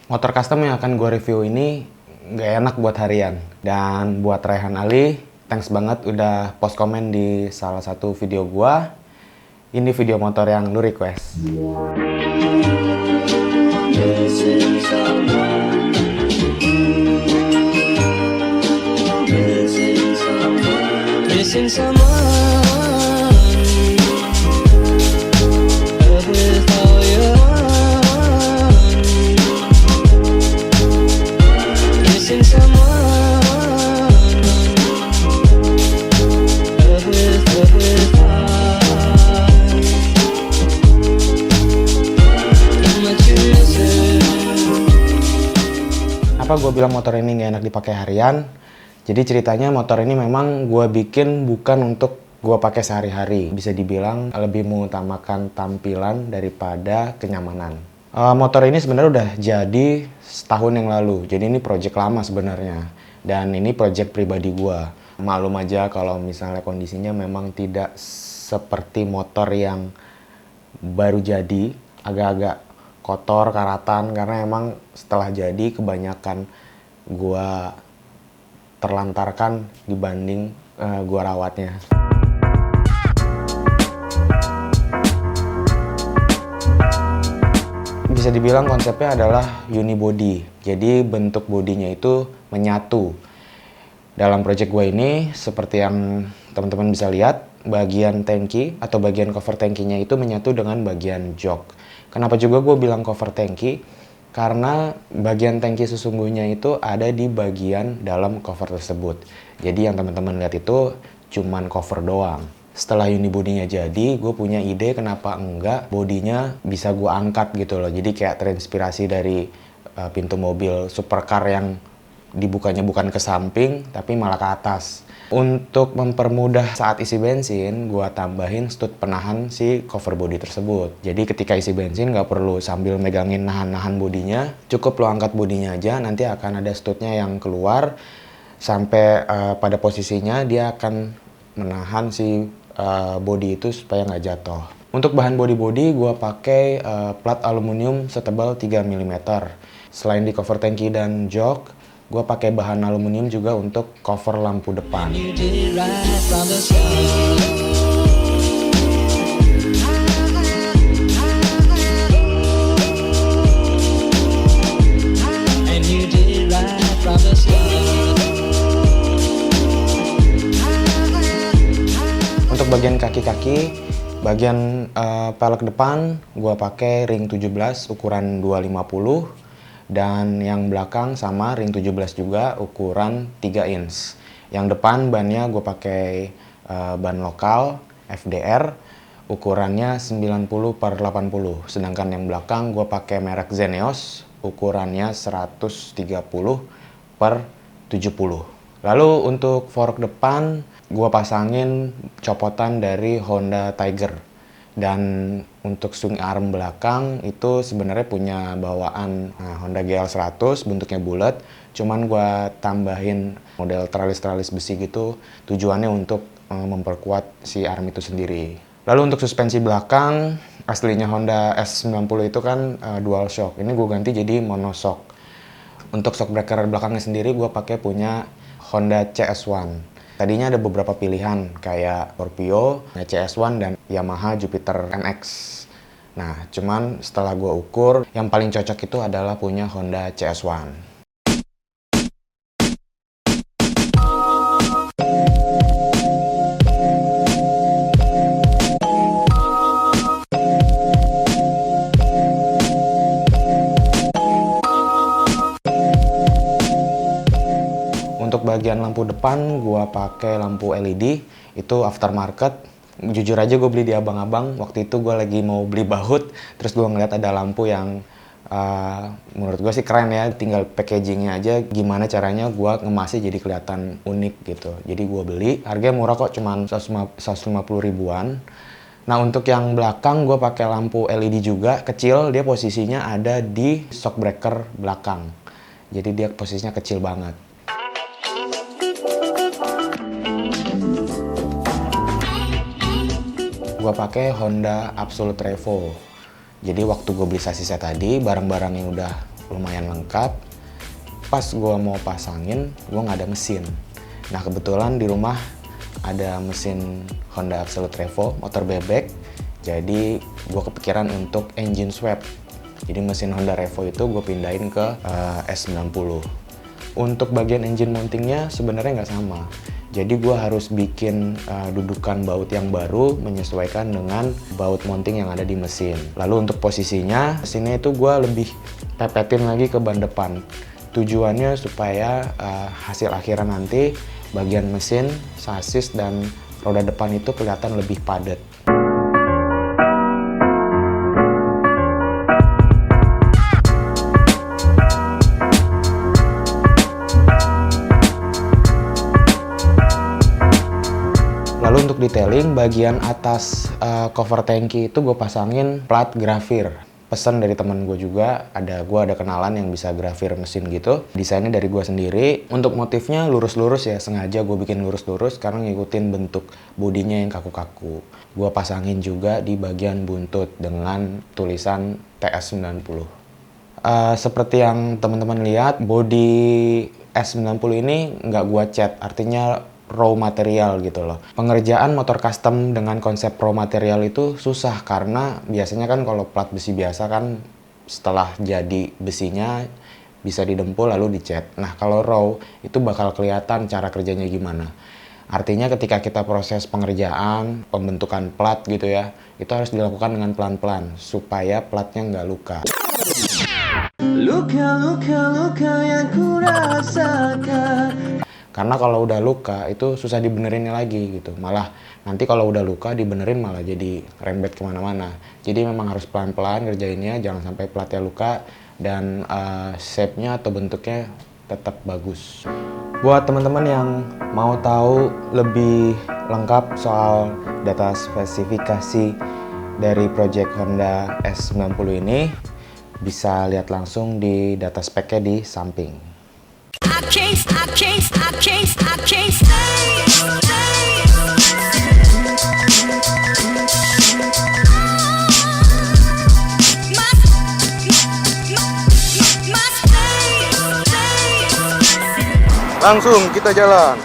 Motor custom yang akan gue review ini nggak enak buat harian. Dan buat Raihan Ali, thanks banget udah post komen di salah satu video gue. Ini video motor yang lu request. Missing someone. Kenapa gue bilang motor ini nggak enak dipakai harian? Jadi ceritanya motor ini memang gue bikin bukan untuk gue pakai sehari-hari. Bisa dibilang lebih mengutamakan tampilan daripada kenyamanan. Motor ini sebenarnya udah jadi setahun yang lalu. Jadi ini project lama sebenarnya. Dan ini project pribadi gue. Maklum aja kalau misalnya kondisinya memang tidak seperti motor yang baru jadi. Agak-agak kotor, karatan, karena emang setelah jadi kebanyakan gua terlantarkan dibanding gua rawatnya. Bisa dibilang konsepnya adalah unibody, jadi bentuk bodinya itu menyatu. Dalam project gua ini, seperti yang teman-teman bisa lihat, bagian tangki atau bagian cover tangkinya itu menyatu dengan bagian jok. Kenapa juga gue bilang cover tangki? Karena bagian tangki sesungguhnya itu ada di bagian dalam cover tersebut. Jadi yang teman-teman lihat itu cuman cover doang. Setelah unibody-nya jadi, gue punya ide kenapa enggak bodinya bisa gue angkat gitu loh. Jadi kayak terinspirasi dari pintu mobil supercar yang dibukanya bukan ke samping, tapi malah ke atas. Untuk mempermudah saat isi bensin, gua tambahin stud penahan si cover body tersebut. Jadi ketika isi bensin nggak perlu sambil megangin nahan-nahan bodinya, cukup lo angkat bodinya aja, nanti akan ada studnya yang keluar sampai pada posisinya dia akan menahan si body itu supaya nggak jatuh. Untuk bahan body gua pakai plat aluminium setebal 3 mm. Selain di cover tangki dan jok, gue pakai bahan aluminium juga untuk cover lampu depan. Untuk bagian kaki-kaki, bagian pelek depan gue pakai ring 17 ukuran 250. Dan yang belakang sama ring 17 juga ukuran 3 inch. Yang depan bannya gue pakai ban lokal FDR ukurannya 90/80. Sedangkan yang belakang gue pakai merek Zeneos ukurannya 130/70. Lalu untuk fork depan gue pasangin copotan dari Honda Tiger. Dan untuk swing arm belakang itu sebenarnya punya bawaan Honda GL100 bentuknya bulat. Cuman gue tambahin model tralis-tralis besi gitu tujuannya untuk memperkuat si arm itu sendiri. Lalu untuk suspensi belakang, aslinya Honda S90 itu kan dual shock. Ini gue ganti jadi monoshock. Untuk shock breaker belakangnya sendiri gue pakai punya Honda CS1. Tadinya ada beberapa pilihan kayak Scorpio, CS1 dan Yamaha Jupiter NX. Nah, cuman setelah gue ukur, yang paling cocok itu adalah punya Honda CS1. Untuk bagian lampu depan, gua pakai lampu LED, itu aftermarket. Jujur aja gue beli di abang-abang, waktu itu gue lagi mau beli baut, terus gue ngeliat ada lampu yang menurut gue sih keren ya, tinggal packagingnya aja gimana caranya gue ngemasnya jadi kelihatan unik gitu. Jadi gue beli, harganya murah kok, cuman 150 ribuan. Nah untuk yang belakang gue pakai lampu LED juga, kecil, dia posisinya ada di shock breaker belakang. Jadi dia posisinya kecil banget. Gue pakai Honda Absolute Revo. Jadi waktu gue beli sasisnya tadi, barang-barang yang udah lumayan lengkap. Pas gue mau pasangin, gue nggak ada mesin. Nah kebetulan di rumah ada mesin Honda Absolute Revo, motor bebek. Jadi gue kepikiran untuk engine swap. Jadi mesin Honda Revo itu gue pindahin ke S90. Untuk bagian engine mountingnya sebenarnya nggak sama. Jadi gue harus bikin dudukan baut yang baru menyesuaikan dengan baut mounting yang ada di mesin. Lalu untuk posisinya, mesinnya itu gue lebih pepetin lagi ke ban depan. Tujuannya supaya hasil akhirnya nanti bagian mesin, sasis, dan roda depan itu kelihatan lebih padat. Lalu untuk detailing, bagian atas cover tangki itu gue pasangin plat grafir. Pesan dari teman gue juga, gue ada kenalan yang bisa grafir mesin gitu. Desainnya dari gue sendiri. Untuk motifnya lurus-lurus ya, sengaja gue bikin lurus-lurus karena ngikutin bentuk bodinya yang kaku-kaku. Gue pasangin juga di bagian buntut dengan tulisan TS90. Seperti yang teman-teman lihat, bodi S90 ini nggak gue cat, artinya raw material gitu loh. Pengerjaan motor custom dengan konsep raw material itu susah karena biasanya kan kalau plat besi biasa kan setelah jadi besinya bisa didempul lalu dicat. Nah kalau raw itu bakal kelihatan cara kerjanya gimana. Artinya ketika kita proses pengerjaan, pembentukan plat gitu ya, itu harus dilakukan dengan pelan-pelan supaya platnya nggak luka. Luka yang ku rasakan. Karena kalau udah luka itu susah dibenerinnya lagi gitu. Malah nanti kalau udah luka dibenerin malah jadi rembet kemana-mana. Jadi memang harus pelan-pelan ngerjainnya, jangan sampai platnya luka dan shape-nya atau bentuknya tetap bagus. Buat teman-teman yang mau tahu lebih lengkap soal data spesifikasi dari project Honda S90 ini, bisa lihat langsung di data speknya di samping. Langsung kita jalan.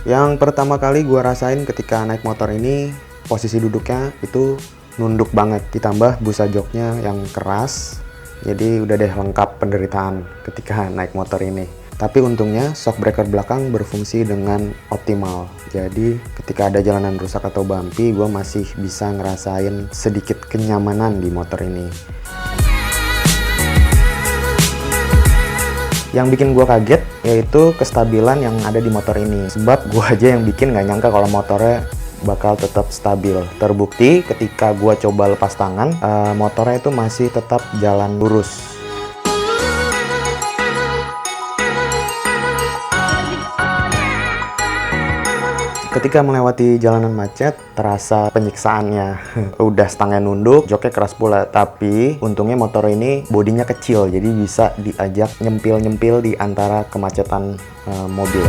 Yang pertama kali gue rasain ketika naik motor ini, posisi duduknya itu nunduk banget, ditambah busa joknya yang keras, jadi udah deh lengkap penderitaan ketika naik motor ini. Tapi untungnya shock breaker belakang berfungsi dengan optimal, jadi ketika ada jalanan rusak atau bumpy, gue masih bisa ngerasain sedikit kenyamanan di motor ini. Yang bikin gue kaget yaitu kestabilan yang ada di motor ini. Sebab gue aja yang bikin nggak nyangka kalau motornya bakal tetap stabil. Terbukti ketika gue coba lepas tangan, motornya itu masih tetap jalan lurus. Ketika melewati jalanan macet, terasa penyiksaannya. Udah stangnya nunduk, joknya keras pula. Tapi untungnya motor ini bodinya kecil, jadi bisa diajak nyempil-nyempil di antara kemacetan mobil.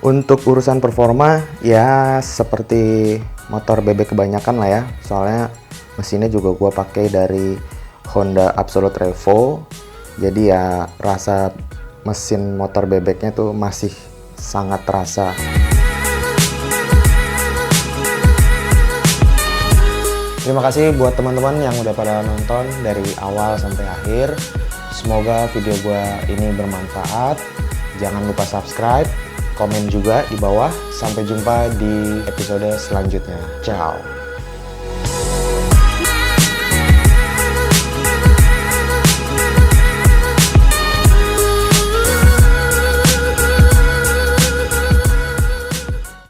Untuk urusan performa, ya seperti motor bebek kebanyakan lah ya. Soalnya mesinnya juga gua pakai dari Honda Absolute Revo. Jadi ya rasa mesin motor bebeknya tuh masih sangat terasa. Terima kasih buat teman-teman yang udah pada nonton dari awal sampai akhir. Semoga video gua ini bermanfaat. Jangan lupa subscribe, komen juga di bawah. Sampai jumpa di episode selanjutnya. Ciao.